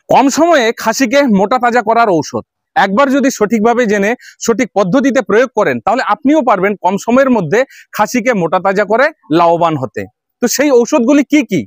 কম সময়ে খাসিকে মোটা তাজা করার ঔষধ একবার যদি সঠিকভাবে জেনে সঠিক পদ্ধতিতে প্রয়োগ করেন তাহলে আপনিও পারবেন কম সময়ের মধ্যে খাসিকে মোটা তাজা করে লাভবান হতে। তো সেই ঔষধগুলি কি কি,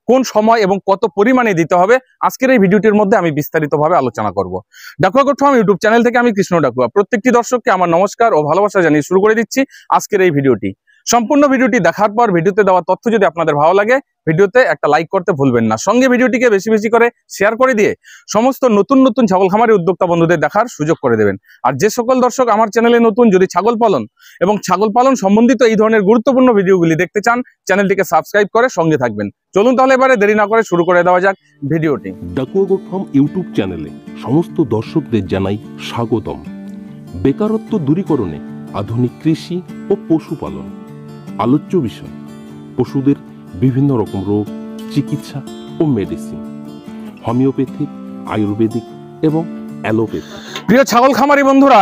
কোন সময় এবং কত পরিমাণে দিতে হবে আজকের এই ভিডিওটির মধ্যে আমি বিস্তারিতভাবে আলোচনা করব। Dakua goat farm YouTube channel থেকে আমি কৃষ্ণ ডাকুয়া প্রত্যেকটি দর্শককে আমার নমস্কার ও ভালোবাসা জানিয়ে শুরু করে দিচ্ছি আজকের এই ভিডিওটি। সম্পূর্ণ ভিডিওটি দেখার পর ভিডিওতে দেওয়া তথ্য যদি আপনাদের ভালো লাগে ভিডিওতে একটা লাইক করতে ভুলবেন না, সঙ্গে ভিডিওটিকে বেশি বেশি করে শেয়ার করে দিয়ে সমস্ত নতুন নতুন ছাগল খামারি উদ্যোক্তা বন্ধুদের দেখার সুযোগ করে দেবেন। আর যে সকল দর্শক আমার চ্যানেলে নতুন, যদি ছাগল পালন এবং ছাগল পালন সম্বন্ধিত এই ধরনের গুরুত্বপূর্ণ ভিডিওগুলি দেখতে চান চ্যানেলটিকে সাবস্ক্রাইব করে সঙ্গে থাকবেন। চলুন তাহলে এবারে দেরি না করে শুরু করে দেওয়া যাক ভিডিওটি। ডাকুয়া গোট ফার্ম ইউটিউব চ্যানেলে সমস্ত দর্শকদের জানাই স্বাগতম। বেকারত্ব দূরীকরণে আধুনিক কৃষি ও পশুপালন আলোচ্য বিষয়, পশুদের বিভিন্ন রকম রোগ, চিকিৎসা ও মেডিসিন, হোমিওপ্যাথিক, আয়ুর্বেদিক এবং অ্যালোপ্যাথিক। প্রিয় ছাগল খামারি বন্ধুরা,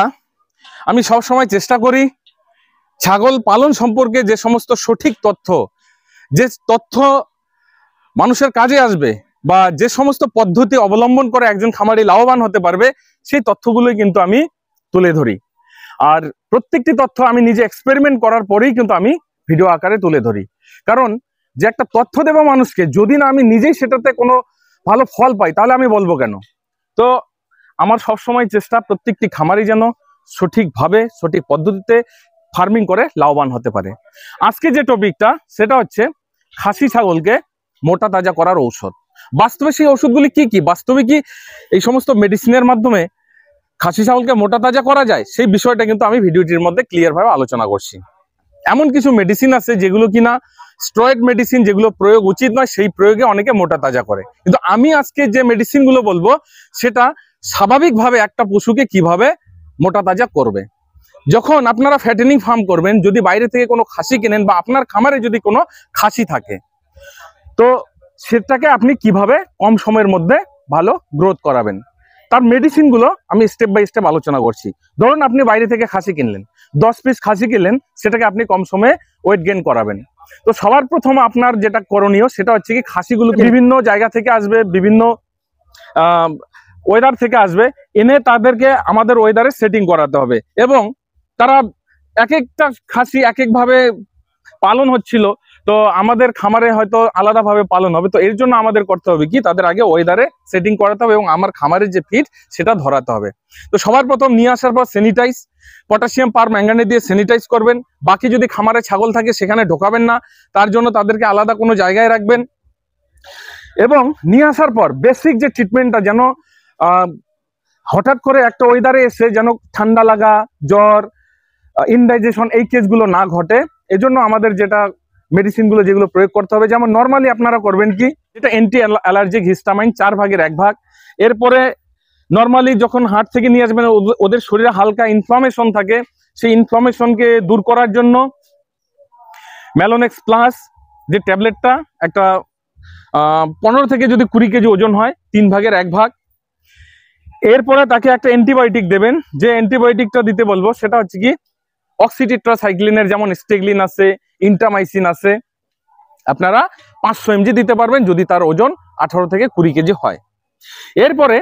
আমি সবসময় চেষ্টা করি ছাগল পালন সম্পর্কে যে সমস্ত সঠিক তথ্য, যে তথ্য মানুষের কাজে আসবে বা যে সমস্ত পদ্ধতি অবলম্বন করে একজন খামারি লাভবান হতে পারবে সেই তথ্যগুলোই কিন্তু আমি তুলে ধরি। আর প্রত্যেকটি তথ্য আমি নিজে এক্সপেরিমেন্ট করার পরেই কিন্তু আমি ভিডিও আকারে তুলে ধরি। কারণ যে একটা তথ্য দেব মানুষকে, যদি না আমি নিজেই সেটাতে কোনো ভালো ফল পাই তাহলে আমি বলবো কেন। তো আমার সবসময় চেষ্টা প্রত্যেকটি খামারি যেন সঠিকভাবে সঠিক পদ্ধতিতে ফার্মিং করে লাভবান হতে পারে। আজকে যে টপিকটা সেটা হচ্ছে খাসি ছাগলকে মোটা তাজা করার ঔষধ। বাস্তবে সেই ওষুধগুলি কি কি, বাস্তবে কি এই সমস্ত মেডিসিনের মাধ্যমে খাসি ছাগলকে মোটা তাজা করা যায়, সেই বিষয়টা কিন্তু আমি ভিডিওটির মধ্যে ক্লিয়ার ভাবে আলোচনা করছি। এমন কিছু মেডিসিন আছে যেগুলো কিনা স্টেরয়েড মেডিসিন, যেগুলো প্রয়োগ উচিত নয়, সেই প্রয়োগে অনেকে মোটা তাজা করে। কিন্তু আমি আজকে যে মেডিসিন গুলো বলবো সেটা স্বাভাবিকভাবে একটা পশুকে কিভাবে মোটা তাজা করবে। যখন আপনারা ফ্যাটেনিং ফার্ম করবেন, যদি বাইরে থেকে কোনো খাসি কেনেন বা আপনার খামারে যদি কোনো খাসি থাকে, তো সেটাকে আপনি কিভাবে কম সময়ের মধ্যে ভালো গ্রোথ করাবেন তার মেডিসিন গুলো আমি স্টেপ বাই স্টেপ আলোচনা করছি। ধরুন আপনি বাইরে থেকে খাসি কিনলেন, 10 পিস খাসি কিনলেন, সেটাকে আপনি কম সময়ে ওয়েট গেইন করাবেন। তো সবার প্রথমে আপনার যেটা করণীয় সেটা হচ্ছে কি, খাসিগুলো বিভিন্ন জায়গা থেকে আসবে, বিভিন্ন ওয়েদার থেকে আসবে, এনে তাদেরকে আমাদের ওয়েদারে সেটিং করাতে হবে। এবং তারা এক একটা খাসি এক একভাবে পালন হচ্ছিল, তো আমাদের খামারে হয়তো আলাদাভাবে পালন হবে। তো এর জন্য আমাদের করতে হবে কি, তাদের আগে ওয়েদারে সেটিং করাতে হবে এবং আমার খামারের যে ফিড সেটা ধরাতে হবে। তো সবার প্রথম নিয়ে আসার পর স্যানিটাইজ, পটাশিয়াম পার ম্যাঙ্গানেট দিয়ে স্যানিটাইজ করবেন। বাকি যদি খামারে ছাগল থাকে সেখানে ঢোকাবেন না, তার জন্য তাদেরকে আলাদা কোনো জায়গায় রাখবেন। এবং নিয়ে আসার পর বেসিক যে ট্রিটমেন্টটা, যেন হঠাৎ করে একটা ওয়েদারে এসে যেন ঠান্ডা লাগা, জ্বর, ইনডাইজেশন এই কেসগুলো না ঘটে, এজন্য আমাদের যেটা মেডিসিন গুলো যেগুলো প্রয়োগ করতে হবে, যেমন নর্মালি আপনারা করবেন কি, যেটা অ্যান্টি অ্যালার্জিক হিস্টামাইন 4 ভাগের 1 ভাগ। এরপরে নর্মালি যখন হাট থেকে নিয়ে আসবেন, ওদের শরীরে হালকা ইনফ্লামেশন থাকে, সেই ইনফ্লামেশনকে দূর করার জন্য ম্যালোনেক্স প্লাস যে ট্যাবলেটটা, একটা 15 থেকে যদি 20 কেজি ওজন হয়, 3 ভাগের 1 ভাগ। এরপরে তাকে একটা অ্যান্টিবায়োটিক দেবেন। যে অ্যান্টিবায়োটিকটা দিতে বলবো সেটা হচ্ছে কি অক্সিটেট্রাসাইক্লিনের, যেমন স্টেগলিন আছে, ইন্টামাইসিন আছে। আপনারা 500 mg দিতে পারবেন যদি তার ওজন 18 থেকে 20 কেজি হয়। এরপরে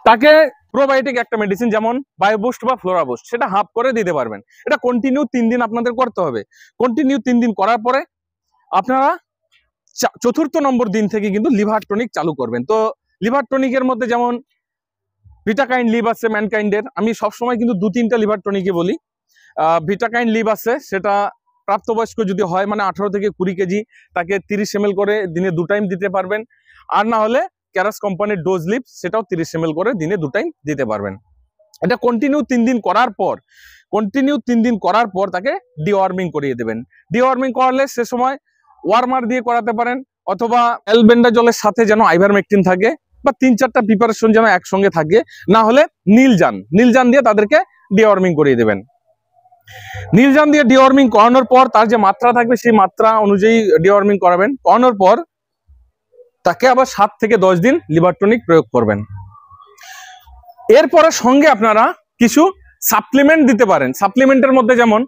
তাকে প্রোবায়োটিক একটা মেডিসিন, যেমন বায়োবুস্ট বা ফ্লোরাবুস্ট, সেটা হাফ করে দিতে পারবেন। এটা কন্টিনিউ 3 দিন আপনাদের করতে হবে। কন্টিনিউ 3 দিন করার পরে আপনারা 4র্থ নম্বর দিন থেকে কিন্তু লিভার টনিক চালু করবেন। তো লিভার টনিকের মধ্যে যেমন ভিটাকাইন লিভ আছে ম্যানকাইন্ডের, আমি সবসময় কিন্তু 2-3টা লিভার টনিকই বলি। ভিটাকাইন লিভ আছে, সেটা প্রাপ্তবয়স্ক যদি হয়, মানে 18 থেকে 20 কেজি, তাকে 30 ml করে দিনে 2 টাইম দিতে পারবেন। আর না হলে ক্যারাস কোম্পানির ডোজ লিভ, সেটাও 30 ml করে দিনে 2 টাইম দিতে পারবেন। এটা কন্টিনিউ 3 দিন করার পর তাকে ডিওয়ার্মিং করিয়ে দেবেন। ডিওয়ার্মিং করালে সে সময় ওয়ার্মার দিয়ে করাতে পারেন, অথবা অ্যালবেন্ডাজলের সাথে যেন আইভারমেকটিন থাকে, বা 3-4টা প্রিপারেশন যেন একসঙ্গে থাকে, না হলে নীলজান দিয়ে তাদেরকে ডিওয়ার্মিং করিয়ে দেবেন। নীলজান দিয়ে ডিওয়ার্মিং করানোর পর তার যে মাত্রা থাকবে সেই মাত্রা অনুযায়ী ডিওয়ার্মিং করাবেন। করানোর পর তাকে আবার 7 থেকে 10 দিন লিভার টনিক প্রয়োগ করবেন। এরপরে সঙ্গে আপনারা কিছু সাপ্লিমেন্ট দিতে পারেন। সাপ্লিমেন্টের মধ্যে যেমন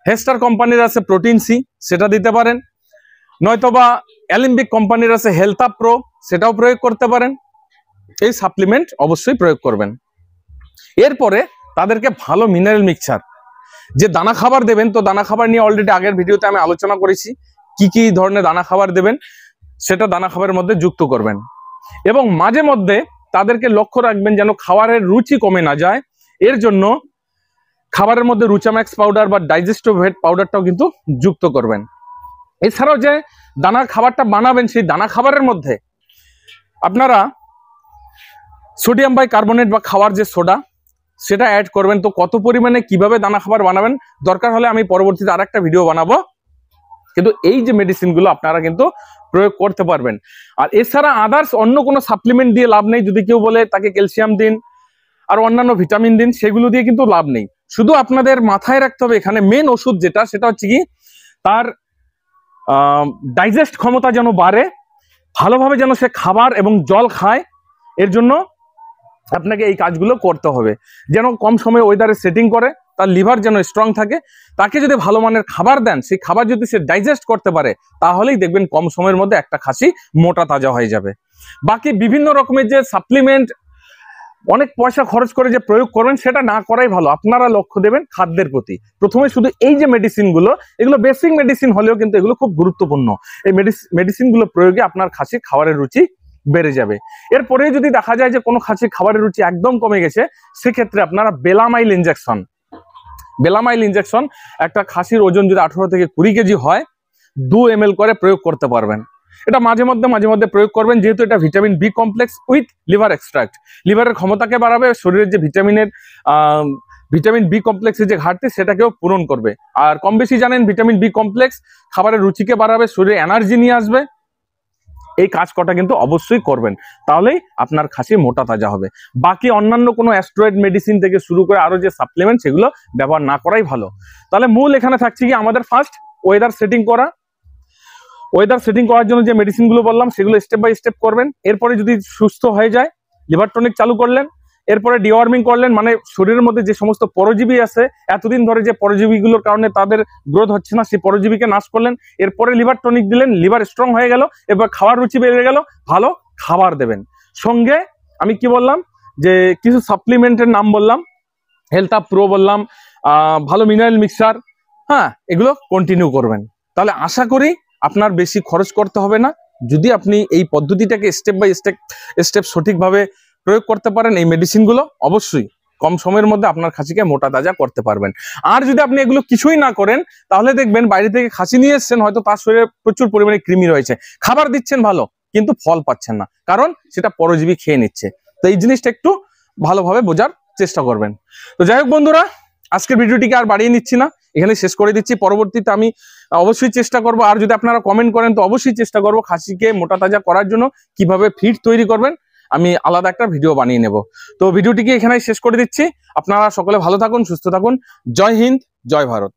হেস্টার কোম্পানির আছে প্রোটিন সি, সেটা দিতে পারেন, নয়তোবা অ্যালিম্বিক কোম্পানির আছে হেলথ আপ প্রো, সেটাও প্রয়োগ করতে পারেন। এই সাপ্লিমেন্ট অবশ্যই প্রয়োগ করবেন। এরপরে তাদেরকে ভালো মিনারেল মিক্সচার, যে দানা খাবার দেবেন, তো দানা খাবার নিয়ে অলরেডি আগের ভিডিওতে আমি আলোচনা করেছি কি কি ধরনের দানা খাবার দেবেন, সেটা দানা খাবারের মধ্যে যুক্ত করবেন। এবং মাঝে মধ্যে তাদেরকে লক্ষ্য রাখবেন যেন খাবারের রুচি কমে না যায়, এর জন্য খাবারের মধ্যে রুচাম্যাক্স পাউডার বা ডাইজেস্টোভেট পাউডারটাও কিন্তু যুক্ত করবেন। এছাড়াও যে দানার খাবারটা বানাবেন, সেই দানা খাবারের মধ্যে আপনারা সোডিয়াম বাইকার্বনেট বা খাওয়ার যে সোডা, সেটা অ্যাড করবেন। তো কত পরিমাণে কিভাবে দানা খাবার বানাবেন, দরকার হলে আমি পরবর্তীতে আরেকটা ভিডিও বানাবো। কিন্তু এই যে মেডিসিনগুলো আপনারা কিন্তু প্রয়োগ করতে পারবেন। আর এছাড়া আদার্স অন্য কোনো সাপ্লিমেন্ট দিয়ে লাভ নেই। যদি কেউ বলে তাকে ক্যালসিয়াম দিন আর অন্যান্য ভিটামিন দিন, সেগুলো দিয়ে কিন্তু লাভ নেই। শুধু আপনাদের মাথায় রাখতে হবে এখানে মেন ওষুধ যেটা, সেটা হচ্ছে কি তার ডাইজেস্ট ক্ষমতা যেন বাড়ে, ভালোভাবে যেন সে খাবার এবং জল খায়। এর জন্য আপনাকে এই কাজগুলো করতে হবে। যেন কম সময়ে ওয়েদারে সেটিং করে, তার লিভার যেন স্ট্রং থাকে। তাকে যদি ভালো মানের খাবার দেন, সেই খাবার যদি সে ডাইজেস্ট করতে পারে, তাহলেই দেখবেন কম সময়ের মধ্যে একটা খাসি মোটা তাজা হয়ে যাবে। বাকি বিভিন্ন রকমের যে সাপ্লিমেন্ট অনেক পয়সা খরচ করে যে প্রয়োগ করবেন, সেটা না করাই ভালো। আপনারা লক্ষ্য দেবেন খাদ্যের প্রতি। প্রথমে শুধু এই যে মেডিসিনগুলো, এগুলো বেসিক মেডিসিন হলেও কিন্তু এগুলো খুব গুরুত্বপূর্ণ। এই মেডিসিনগুলো প্রয়োগে আপনার খাসির খাবারের রুচি বেড়ে যাবে। এরপরে যদি দেখা যায় যে কোনো খাসির খাবারের রুচি একদম কমে গেছে, সেক্ষেত্রে আপনারা বেলামাইল ইনজেকশন একটা খাসির ওজন যদি 18 থেকে 20 কেজি হয়, 2 ml করে প্রয়োগ করতে পারবেন। এটা মাঝে মধ্যে প্রয়োগ করবেন, যেহেতু এটা vitamin B complex with liver extract. লিভারের ক্ষমতাকে বাড়াবে, শরীরের যে ভিটামিন বি কমপ্লেক্সের যে ঘাটতি, সেটাকেও পূরণ করবে। আর কম বেশি জানেন ভিটামিন বি কমপ্লেক্স খাবারের রুচিকে বাড়াবে, শরীরে এনার্জি নিয়ে আসবে। এই কাজ কটা কিন্তু অবশ্যই করবেন, তাহলেই আপনার খাসি মোটা তাজা হবে। বাকি অন্যান্য কোনো অ্যাস্ট্রয়েড মেডিসিন থেকে শুরু করে আরো যে সাপ্লিমেন্ট, সেগুলো ব্যবহার না করাই ভালো। তাহলে মূল এখানে থাকছে কি আমাদের ফার্স্ট ওয়েদার সেটিং করা। ওয়েদার সেটিং করার জন্য যে মেডিসিনগুলো বললাম, সেগুলো স্টেপ বাই স্টেপ করবেন। এরপরে যদি সুস্থ হয়ে যায়, লিভার টনিক চালু করলেন। এরপরে ডিওয়ার্মিং করলেন, মানে শরীরের মধ্যে যে সমস্ত পরজীবী আছে, এতদিন ধরে যে পরজীবীগুলোর কারণে তাদের গ্রোথ হচ্ছে না, সেই পরজীবীকে নাশ করলেন। এরপরে লিভার টনিক দিলেন, লিভার স্ট্রং হয়ে গেল, এবার খাওয়ার রুচি বেড়ে গেল, ভালো খাবার দেবেন। সঙ্গে আমি কি বললাম, যে কিছু সাপ্লিমেন্টের নাম বললাম, হেলথ আপ প্রো বললাম, ভালো মিনারেল মিক্সচার, হ্যাঁ, এগুলো কন্টিনিউ করবেন। তাহলে আশা করি আপনার বেশি খরচ করতে হবে না। যদি আপনি এই পদ্ধতিটাকে স্টেপ বাই স্টেপ সঠিকভাবে প্রয়োগ করতে পারেন, এই মেডিসিনগুলো অবশ্যই কম সময়ের মধ্যে আপনার খাসিকে মোটা তাজা করতে পারবেন। আর যদি আপনি এগুলো কিছুই না করেন, তাহলে দেখবেন বাইরে থেকে খাসি নিয়ে এসছেন, হয়তো তার শরীরে প্রচুর পরিমাণে কৃমি রয়েছে, খাবার দিচ্ছেন ভালো, কিন্তু ফল পাচ্ছেন না, কারণ সেটা পরজীবী খেয়ে নিচ্ছে। তো এই জিনিসটা একটু ভালোভাবে বোঝার চেষ্টা করবেন। তো যাই হোক বন্ধুরা, আজকের ভিডিওটিকে আর বাড়িয়ে নিচ্ছি না, এখানে শেষ করে দিচ্ছি। পরবর্তীতে আমি অবশ্যই চেষ্টা করব, আর যদি আপনারা কমেন্ট করেন তো অবশ্যই চেষ্টা করব খাসিকে মোটা তাজা করার জন্য কিভাবে ফিড তৈরি করবেন, আমি আলাদা একটা ভিডিও বানিয়ে নেব। তো ভিডিওটিকে এখানে শেষ করে দিচ্ছি। আপনারা সকলে ভালো থাকুন, সুস্থ থাকুন। জয় হিন্দ, জয় ভারত।